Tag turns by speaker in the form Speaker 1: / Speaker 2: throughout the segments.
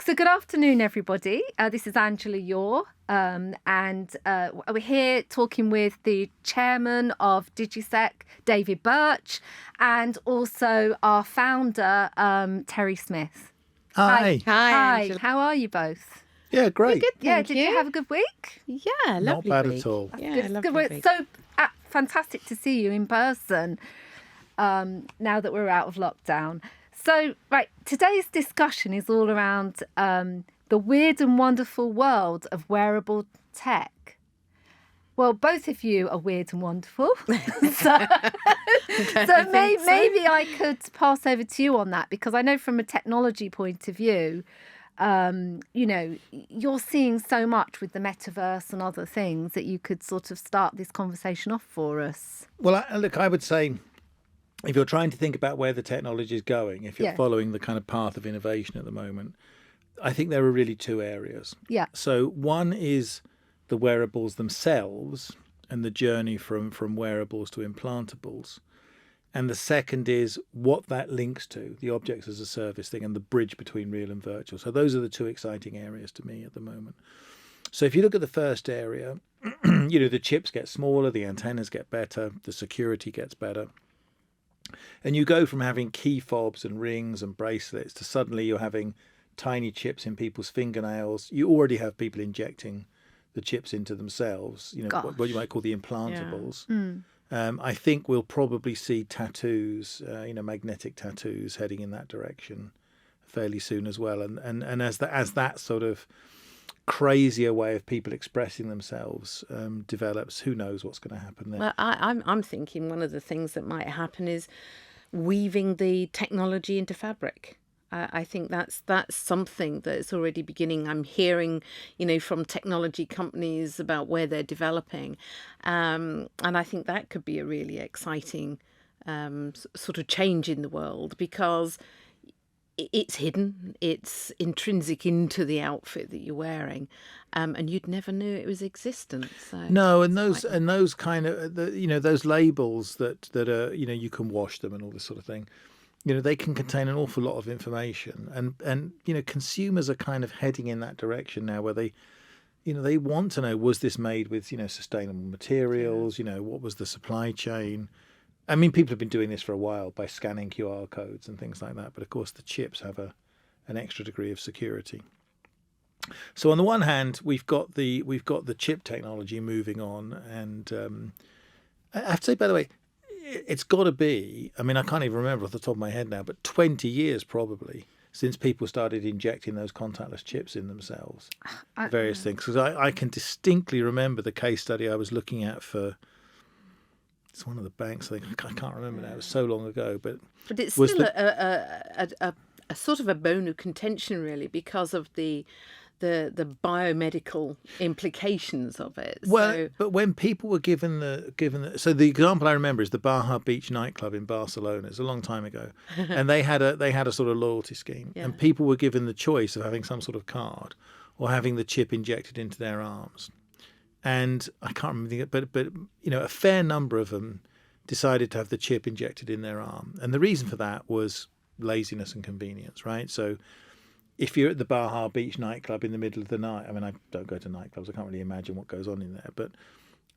Speaker 1: So good afternoon, everybody. This is Angela Yore, and we're here talking with the chairman of DIGISEQ, David Birch, and also our founder, Terry Smith.
Speaker 2: Hi.
Speaker 1: Hi. How are you both?
Speaker 2: Yeah, great.
Speaker 3: Good,
Speaker 1: Did you have a good week?
Speaker 3: Yeah, lovely.
Speaker 2: Not bad
Speaker 3: week.
Speaker 2: at all.
Speaker 3: Yeah, lovely.
Speaker 1: Good.
Speaker 3: Week.
Speaker 1: So fantastic to see you in person now that we're out of lockdown. So, right, today's discussion is all around the weird and wonderful world of wearable tech. Well, both of you are weird and wonderful. so maybe I could pass over to you on that, because I know from a technology point of view, you're seeing so much with the metaverse and other things that you could sort of start this conversation off for us.
Speaker 2: Well, look, I would say if you're trying to think about where the technology is going, if you're following the kind of path of innovation at the moment, I think there are really two areas.
Speaker 1: Yeah.
Speaker 2: So one is the wearables themselves and the journey from wearables to implantables. And the second is what that links to, the objects as a service thing and the bridge between real and virtual. So those are the two exciting areas to me at the moment. So if you look at the first area, the chips get smaller, the antennas get better, the security gets better. And you go from having key fobs and rings and bracelets to suddenly you're having tiny chips in people's fingernails. You already have people injecting the chips into themselves, what you might call the implantables. Yeah. I think we'll probably see tattoos, magnetic tattoos heading in that direction fairly soon as well. And as that sort of crazier way of people expressing themselves develops, who knows what's going to happen there.
Speaker 3: Well, I'm thinking one of the things that might happen is weaving the technology into fabric. I think that's something that's already beginning. I'm hearing, from technology companies about where they're developing, and I think that could be a really exciting sort of change in the world, because it's hidden, it's intrinsic into the outfit that you're wearing, and you'd never knew it was existent. So
Speaker 2: no, and those kind of those labels that are you can wash them and all this sort of thing. They can contain an awful lot of information, and consumers are kind of heading in that direction now, where they want to know, was this made with sustainable materials? What was the supply chain? I mean, people have been doing this for a while by scanning QR codes and things like that, but of course the chips have an extra degree of security. So on the one hand, we've got the chip technology moving on, and I have to say, by the way, it's got to be, I mean, I can't even remember off the top of my head now, but 20 years probably since people started injecting those contactless chips in themselves, various things. Because I can distinctly remember the case study I was looking at for, it's one of the banks, I think, I can't remember now, it was so long ago. But
Speaker 3: it's still a sort of a bone of contention, really, because of the biomedical implications of it.
Speaker 2: Well, but when people were given so the example I remember is the Baja Beach nightclub in Barcelona. It's a long time ago, and they had a sort of loyalty scheme, and people were given the choice of having some sort of card or having the chip injected into their arms. And I can't remember, but a fair number of them decided to have the chip injected in their arm, and the reason for that was laziness and convenience, right? So if you're at the Baja Beach nightclub in the middle of the night, I mean, I don't go to nightclubs, I can't really imagine what goes on in there, but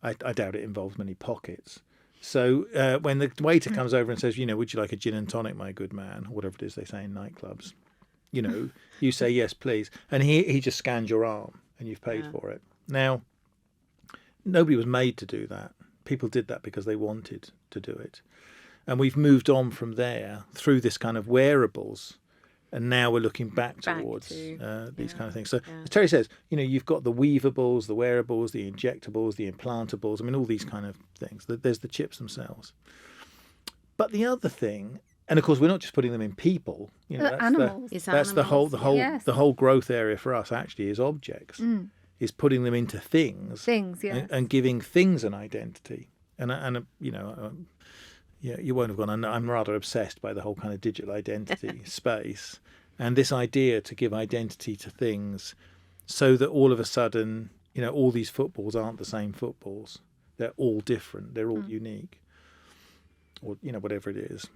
Speaker 2: I doubt it involves many pockets. So when the waiter comes over and says, would you like a gin and tonic, my good man, or whatever it is they say in nightclubs, you say, yes, please. And he just scans your arm and you've paid for it. Now, nobody was made to do that. People did that because they wanted to do it. And we've moved on from there through this kind of wearables. And now we're looking back towards these kind of things. So as Terry says, you've got the weavables, the wearables, the injectables, the implantables. I mean, all these kind of things. There's the chips themselves. But the other thing, and of course, we're not just putting them in people. That's
Speaker 1: animals.
Speaker 2: That's the whole growth area for us. Actually, is objects. Is putting them into things. And giving things an identity. You won't have gone. I'm rather obsessed by the whole kind of digital identity space, and this idea to give identity to things, so that all of a sudden, all these footballs aren't the same footballs. They're all different. They're all unique, or whatever it is.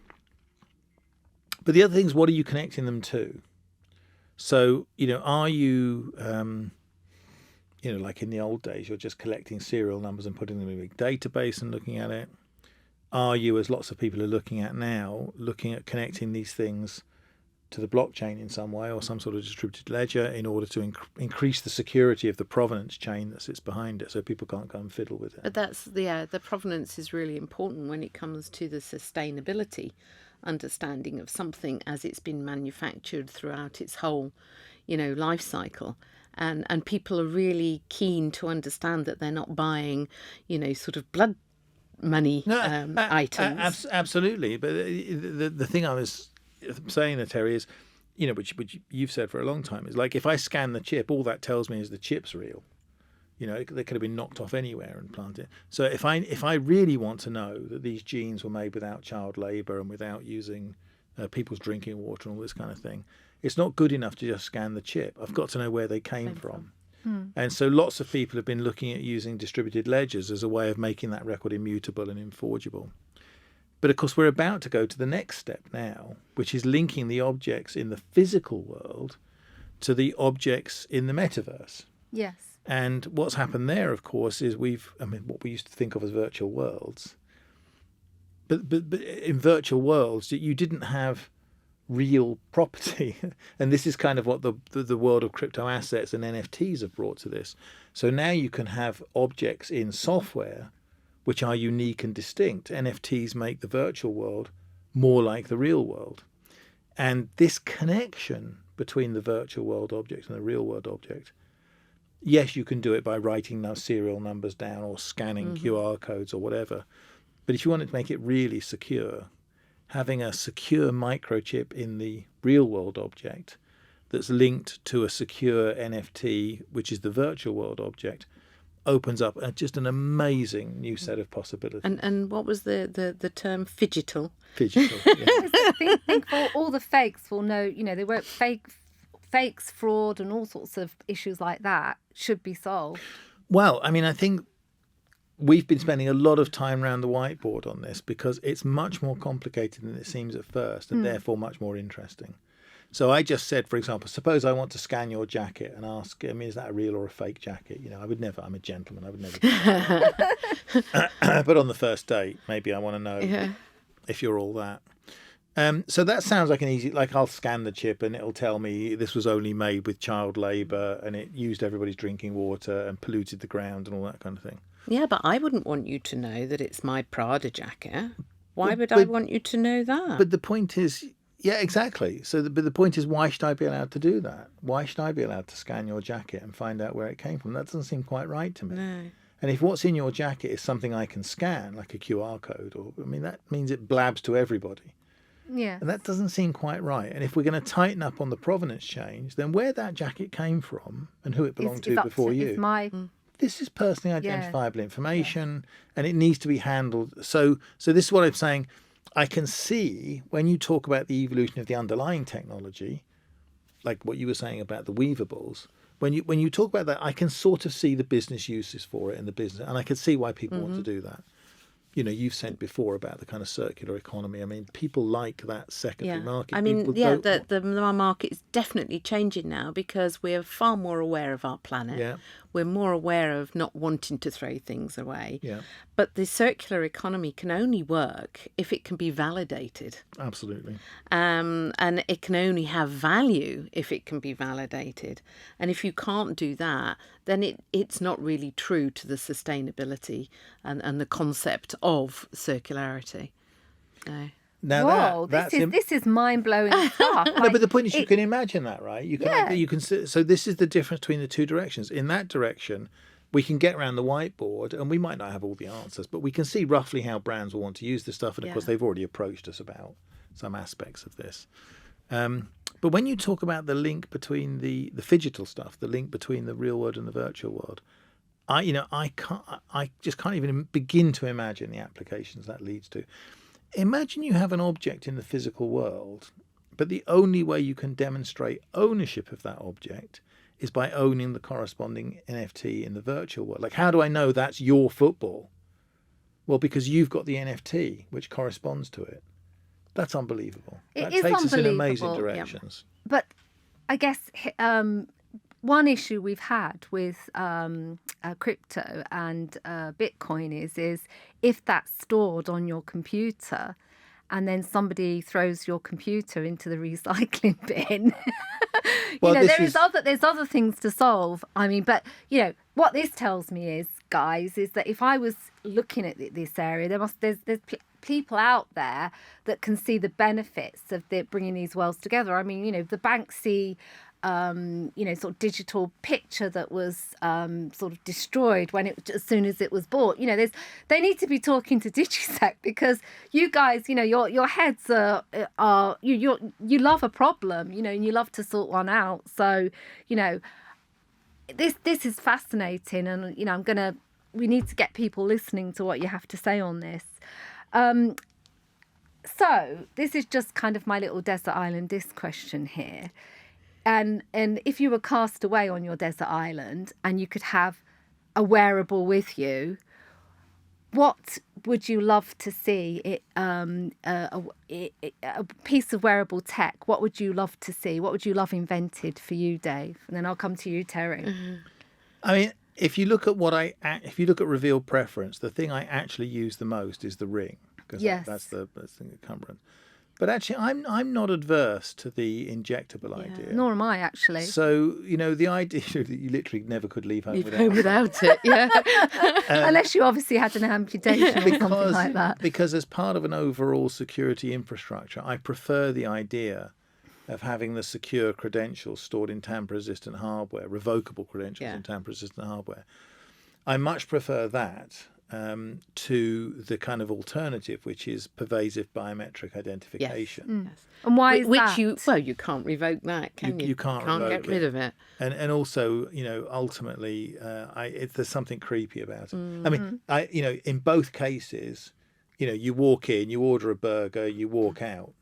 Speaker 2: But the other thing is, what are you connecting them to? So, are you, like in the old days, you're just collecting serial numbers and putting them in a big database and looking at it? Are you, as lots of people are looking at now, looking at connecting these things to the blockchain in some way or some sort of distributed ledger in order to increase the security of the provenance chain that sits behind it so people can't go and fiddle with it?
Speaker 3: But the provenance is really important when it comes to the sustainability understanding of something as it's been manufactured throughout its whole, life cycle. And people are really keen to understand that they're not buying, sort of blood money items.
Speaker 2: Absolutely. But the thing I was saying there, Terry, is, which you've said for a long time, is like if I scan the chip, all that tells me is the chip's real. They could have been knocked off anywhere and planted. So if I really want to know that these genes were made without child labour and without using people's drinking water and all this kind of thing, it's not good enough to just scan the chip. I've got to know where they came from. And so lots of people have been looking at using distributed ledgers as a way of making that record immutable and inforgeable. But of course, we're about to go to the next step now, which is linking the objects in the physical world to the objects in the metaverse.
Speaker 1: Yes.
Speaker 2: And what's happened there, of course, is what we used to think of as virtual worlds. But in virtual worlds, you didn't have real property. And this is kind of what the world of crypto assets and NFTs have brought to this. So now you can have objects in software which are unique and distinct. NFTs make the virtual world more like the real world. And this connection between the virtual world object and the real world object, yes, you can do it by writing serial numbers down or scanning QR codes or whatever. But if you wanted to make it really secure, having a secure microchip in the real world object that's linked to a secure NFT, which is the virtual world object, opens up just an amazing new set of possibilities.
Speaker 3: And what was the term? Phygital?
Speaker 2: Phygital, yeah.
Speaker 1: think for all the fakes will know, they weren't fakes, fraud and all sorts of issues like that should be solved.
Speaker 2: Well, I think we've been spending a lot of time around the whiteboard on this because it's much more complicated than it seems at first and therefore much more interesting. So I just said, for example, suppose I want to scan your jacket and ask, is that a real or a fake jacket? I would never, I'm a gentleman, I would never do that. But on the first date, maybe I want to know if you're all that. So that sounds like an easy, I'll scan the chip and it'll tell me this was only made with child labour and it used everybody's drinking water and polluted the ground and all that kind of thing.
Speaker 3: Yeah, but I wouldn't want you to know that it's my Prada jacket. Why would I want you to know that?
Speaker 2: But the point is, yeah, exactly. But the point is, why should I be allowed to do that? Why should I be allowed to scan your jacket and find out where it came from? That doesn't seem quite right to me.
Speaker 3: No.
Speaker 2: And if what's in your jacket is something I can scan, like a QR code, that means it blabs to everybody.
Speaker 1: Yeah.
Speaker 2: And that doesn't seem quite right. And if we're going to tighten up on the provenance change, then where that jacket came from and who it belonged to before you. This is personally identifiable information and it needs to be handled. So this is what I'm saying. I can see when you talk about the evolution of the underlying technology, like what you were saying about the weavables, when you talk about that, I can sort of see the business uses for it in the business, and I can see why people want to do that. You've said before about the kind of circular economy. People like that secondary market.
Speaker 3: The market is definitely changing now because we're far more aware of our planet.
Speaker 2: Yeah.
Speaker 3: We're more aware of not wanting to throw things away.
Speaker 2: Yeah.
Speaker 3: But the circular economy can only work if it can be validated.
Speaker 2: Absolutely.
Speaker 3: And it can only have value if it can be validated. And if you can't do that, then it's not really true to the sustainability and the concept of circularity. No.
Speaker 1: Now this is mind blowing stuff.
Speaker 2: No, but the point is, you can imagine that, right? You can. So this is the difference between the two directions. In that direction, we can get around the whiteboard, and we might not have all the answers, but we can see roughly how brands will want to use this stuff. And of course, they've already approached us about some aspects of this. But when you talk about the link between the phygital stuff, the link between the real world and the virtual world, I just can't even begin to imagine the applications that leads to. Imagine you have an object in the physical world, but the only way you can demonstrate ownership of that object is by owning the corresponding NFT in the virtual world. Like, how do I know that's your football? Well, because you've got the NFT which corresponds to it. That's unbelievable. That takes us in amazing directions.
Speaker 1: But I guess one issue we've had with crypto and Bitcoin is if that's stored on your computer and then somebody throws your computer into the recycling bin.
Speaker 2: Well,
Speaker 1: there's other things to solve. I mean, but what this tells me is, guys, is that if I was looking at this area, there's people out there that can see the benefits of bringing these worlds together. I mean, the Banksy sort of digital picture that was sort of destroyed as soon as it was bought. They need to be talking to DIGISEQ, because you guys, your heads are you love a problem, and you love to sort one out. So, this is fascinating, and we need to get people listening to what you have to say on this. So this is just kind of my little desert island disc question here. And if you were cast away on your desert island and you could have a wearable with you, what would you love to see? A piece of wearable tech. What would you love to see? What would you love invented for you, Dave? And then I'll come to you, Terry.
Speaker 3: Mm-hmm.
Speaker 2: I mean, if you look at revealed preference, the thing I actually use the most is the ring, because that's the encumbrance. But actually, I'm not adverse to the injectable idea.
Speaker 1: Nor am I, actually.
Speaker 2: So, the idea that you literally never could leave home
Speaker 3: without it, yeah.
Speaker 1: Unless you obviously had an amputation or something like that.
Speaker 2: Because as part of an overall security infrastructure, I prefer the idea of having the secure credentials stored in tamper-resistant hardware, revocable credentials in tamper-resistant hardware. I much prefer that to the kind of alternative, which is pervasive biometric identification.
Speaker 1: Yes. And why is that?
Speaker 3: You can't revoke that, can you?
Speaker 2: You can't
Speaker 3: get rid of it.
Speaker 2: And also, ultimately, there's something creepy about it.
Speaker 3: Mm-hmm.
Speaker 2: I mean, in both cases, you walk in, you order a burger, you walk out.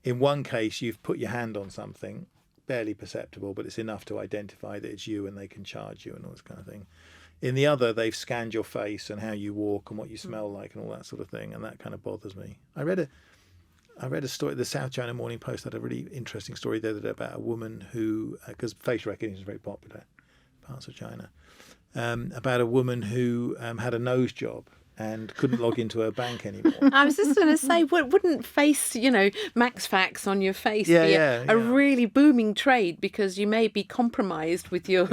Speaker 2: In one case, you've put your hand on something, barely perceptible, but it's enough to identify that it's you and they can charge you and all this kind of thing. In the other, they've scanned your face and how you walk and what you smell like and all that sort of thing, and that kind of bothers me. I read a story, the South China Morning Post had a really interesting story the other day about a woman who, because facial recognition is very popular in parts of China, about a woman who had a nose job and couldn't log into her bank anymore.
Speaker 3: I was just going to say, wouldn't face, max fax on your face be a really booming trade, because you may be compromised with your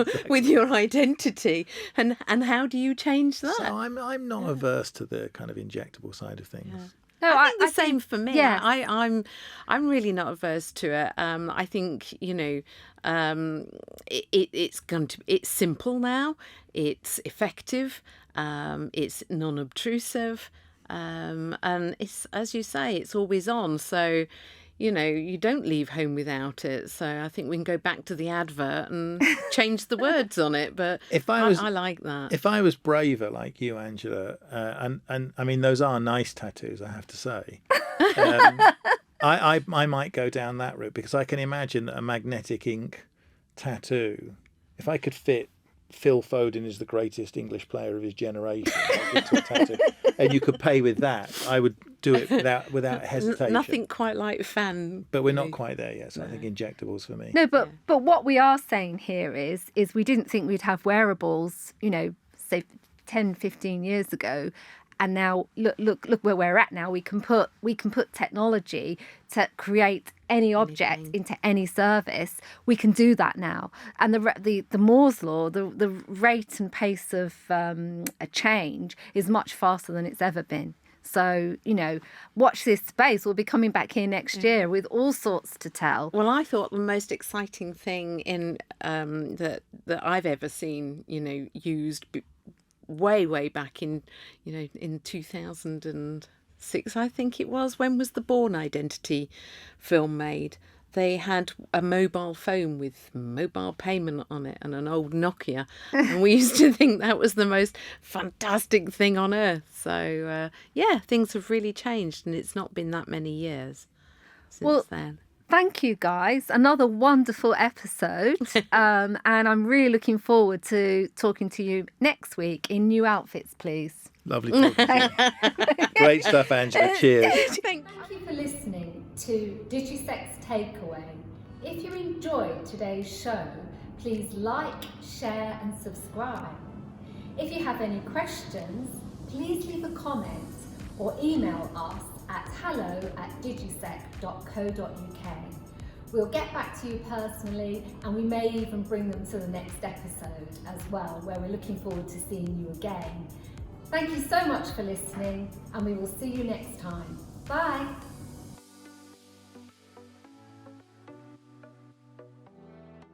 Speaker 3: identity, and how do you change that?
Speaker 2: So I'm not averse to the kind of injectable side of things.
Speaker 3: Yeah. No, I think the same for me.
Speaker 1: Yeah.
Speaker 3: I'm really not averse to it. I think it's simple now. It's effective. It's non-obtrusive, and it's, as you say, it's always on. So, you don't leave home without it. So I think we can go back to the advert and change the words on it. But I like that.
Speaker 2: If I was braver like you, Angela, and I mean, those are nice tattoos, I have to say. I might go down that route, because I can imagine a magnetic ink tattoo. If I could fit Phil Foden is the greatest English player of his generation, into a tattoo, and you could pay with that, I would do it without hesitation.
Speaker 3: Nothing quite like fan.
Speaker 2: But we're not quite there yet, so I think injectables for me.
Speaker 1: No, but what we are saying here is we didn't think we'd have wearables, say 10, 15 years ago. And now look where we're at now. We can put technology to create any object into any service. We can do that now. And the Moore's law, the rate and pace of a change is much faster than it's ever been. So, watch this space. We'll be coming back here next year with all sorts to tell.
Speaker 3: Well, I thought the most exciting thing in that I've ever seen, used way back in 2006, I think it was. When was the Bourne Identity film made? They had a mobile phone with mobile payment on it and an old Nokia, and we used to think that was the most fantastic thing on earth. So things have really changed, and it's not been that many years since then.
Speaker 1: Thank you, guys. Another wonderful episode. And I'm really looking forward to talking to you next week in new outfits, please.
Speaker 2: Lovely talking to you. Great stuff, Angela. Cheers.
Speaker 1: Thank you for listening to DIGISEQ's Takeaway. If you enjoyed today's show, please like, share and subscribe. If you have any questions, please leave a comment or email us at hello@digisec.co.uk. We'll get back to you personally, and we may even bring them to the next episode as well, where we're looking forward to seeing you again. Thank you so much for listening, and we will see you next time. Bye.